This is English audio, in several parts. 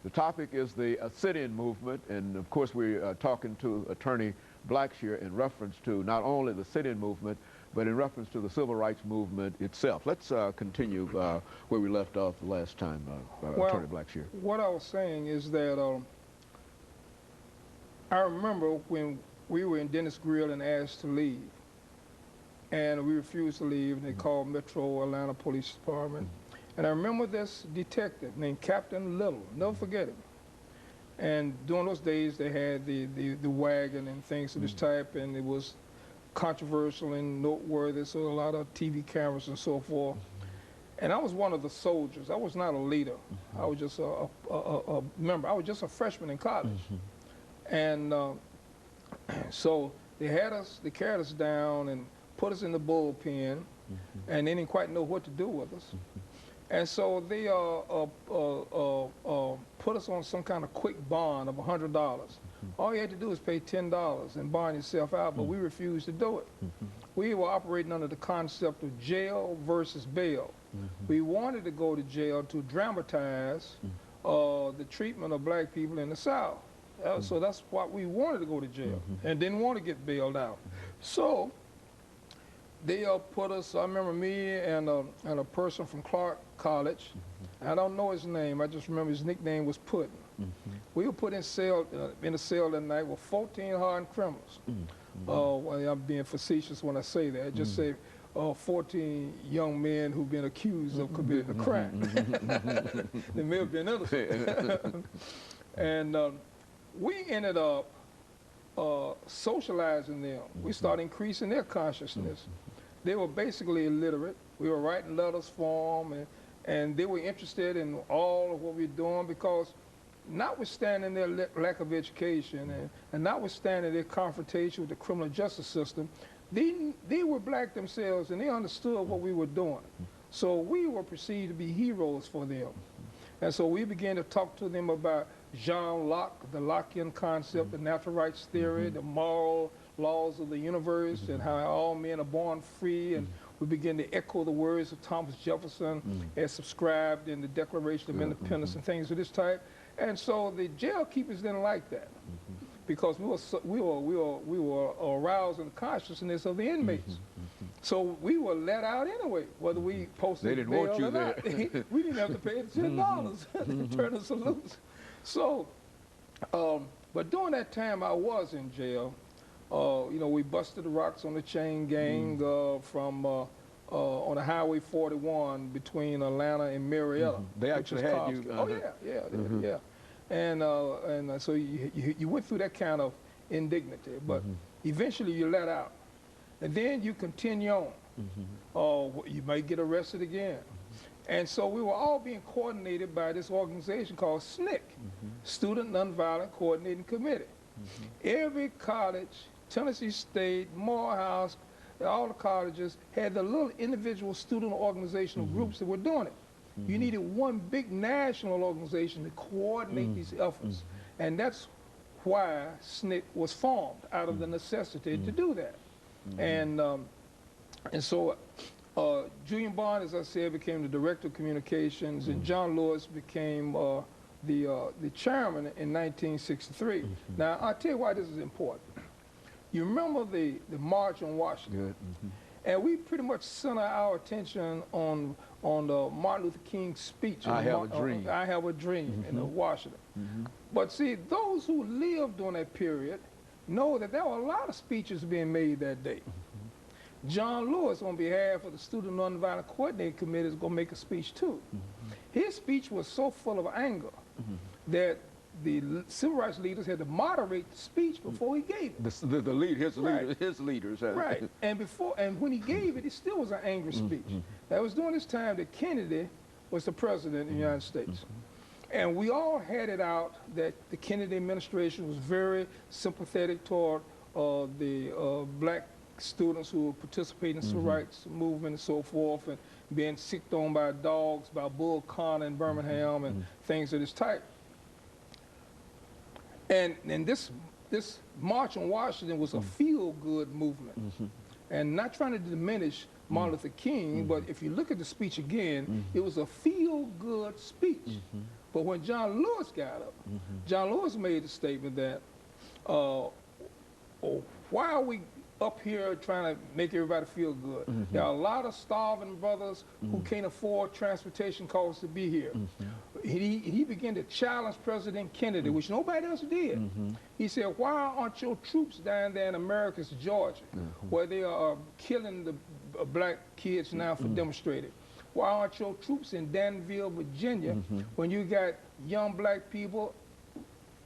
The topic is the sit-in movement, and of course we're talking to Attorney Blackshear in reference to not only the sit-in movement, but in reference to the civil rights movement itself. Let's continue where we left off the last time, Attorney Blackshear. What I was saying is that I remember when we were in Dennis Grill and asked to leave, and we refused to leave, and they called Metro Atlanta Police Department. And I remember this detective named Captain Little, never forget him. And during those days, they had the wagon and things of this type, and it was controversial and noteworthy, so a lot of TV cameras and so forth. And I was one of the soldiers. I was not a leader. I was just a member. I was just a freshman in college. And so they carried us down and put us in the bullpen, and they didn't quite know what to do with us. And so they put us on some kind of quick bond of $100. All you had to do was pay $10 and bond yourself out, but we refused to do it. We were operating under the concept of jail versus bail. We wanted to go to jail to dramatize the treatment of black people in the South. So that's why we wanted to go to jail and didn't want to get bailed out. So they put us, I remember me and a person from Clark College. I don't know his name, I just remember his nickname was Puddin'. We were put in a cell that night with 14 hardened criminals. Well, I'm being facetious when I say that. I just say 14 young men who've been accused of committing a crime. They may have been innocent. And we ended up socializing them. We started increasing their consciousness. They were basically illiterate. We were writing letters for them, and they were interested in all of what we were doing because notwithstanding their lack of education and notwithstanding their confrontation with the criminal justice system, they were black themselves and they understood what we were doing. So we were perceived to be heroes for them. And so we began to talk to them about Jean Locke, the Lockean concept, the natural rights theory, the moral laws of the universe, and how all men are born free. And we began to echo the words of Thomas Jefferson as subscribed in the Declaration of Independence and things of this type. And so the jail keepers didn't like that because we were arousing the consciousness of the inmates. So we were let out anyway, whether we posted They didn't bail want you or there. not. We didn't have to pay the $10 to turn us loose. So, but during that time I was in jail. You know, we busted the rocks on the chain gang from on the Highway 41 between Atlanta and Marietta. They actually had you. Oh yeah. And so you went through that kind of indignity, but eventually you let out, and then you continue on. You might get arrested again. And so we were all being coordinated by this organization called SNCC, Student Nonviolent Coordinating Committee. Every college, Tennessee State, Morehouse, all the colleges had the little individual student organizational groups that were doing it. You needed one big national organization to coordinate these efforts. And that's why SNCC was formed, out of the necessity to do that. And so Julian Bond, as I said, became the director of communications, and John Lewis became the chairman in 1963. Now, I'll tell you why this is important. You remember the March on Washington, and we pretty much center our attention on Martin Luther King's speech. I Have a Dream. I Have a Dream in Washington. But see, those who lived during that period know that there were a lot of speeches being made that day. John Lewis, on behalf of the Student Nonviolent Coordinating Committee, is going to make a speech too. His speech was so full of anger that the civil rights leaders had to moderate the speech before he gave it. His leaders. Right. And when he gave it, it still was an angry speech. That was during this time that Kennedy was the president of the United States. And we all had it out that the Kennedy administration was very sympathetic toward the black students who were participating in the civil rights movement and so forth, and being sicked on by dogs, by Bull Connor in Birmingham, and things of this type. And this March on Washington was a feel-good movement. And not trying to diminish Martin Luther King, but if you look at the speech again, it was a feel-good speech. But when John Lewis got up, John Lewis made the statement that, oh, why are we up here trying to make everybody feel good? There are a lot of starving brothers who can't afford transportation costs to be here. He began to challenge President Kennedy, which nobody else did. He said, why aren't your troops down there in Americus, Georgia, where they are killing the black kids now for demonstrating? Why aren't your troops in Danville, Virginia, when you got young black people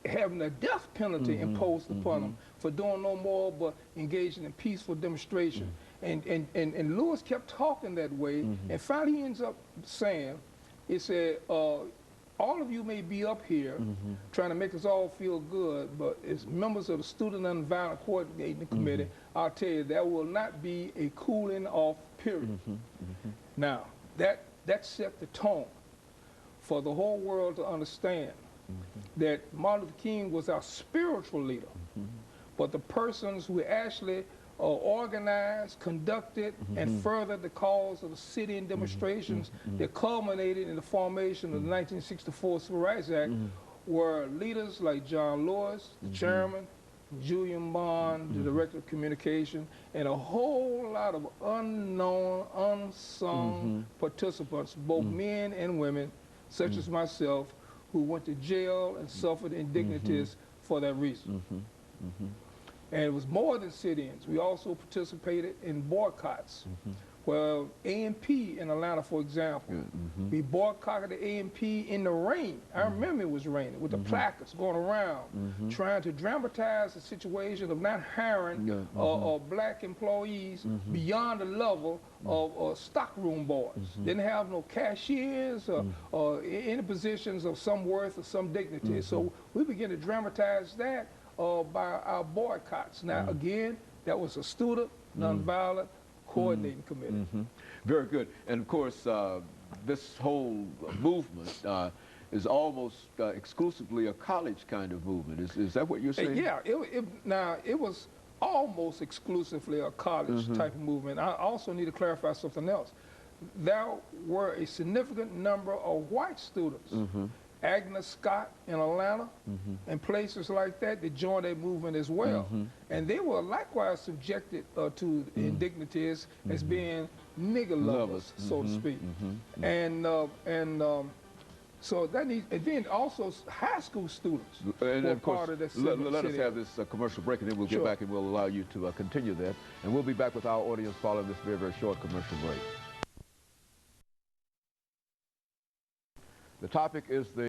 having a death penalty imposed upon them for doing no more but engaging in peaceful demonstration? And Lewis kept talking that way, and finally he ends up saying, he said, all of you may be up here trying to make us all feel good, but as members of the Student Nonviolent Coordinating Committee, I'll tell you, there will not be a cooling off period. Now, that set the tone for the whole world to understand that Martin Luther King was our spiritual leader, but the persons who actually organized, conducted, and furthered the cause of the sit-in demonstrations that culminated in the formation of the 1964 Civil Rights Act were leaders like John Lewis, the chairman, Julian Bond, the director of communication, and a whole lot of unknown, unsung participants, both men and women, such as myself, who went to jail and suffered indignities for that reason. And it was more than sit-ins. We also participated in boycotts. Well, A&P in Atlanta, for example, we boycotted the A&P in the rain. I remember it was raining, with the placards going around, trying to dramatize the situation of not hiring black employees beyond the level of stockroom boys. Didn't have no cashiers or any positions of some worth or some dignity. So we began to dramatize that by our boycotts. Now, again, that was a student nonviolent coordinating committee. Very good. And of course, this whole movement is almost exclusively a college kind of movement. Is that what you're saying? Yeah. Now, it was almost exclusively a college type of movement. I also need to clarify something else. There were a significant number of white students, Agnes Scott in Atlanta, and places like that joined that movement as well. And they were likewise subjected to indignities as being nigger lovers, so to speak. So that needs, and then also high school students and were of course, part of that. let us have this commercial break, and then we'll get back and we'll allow you to continue that. And we'll be back with our audience following this very, very short commercial break. The topic is the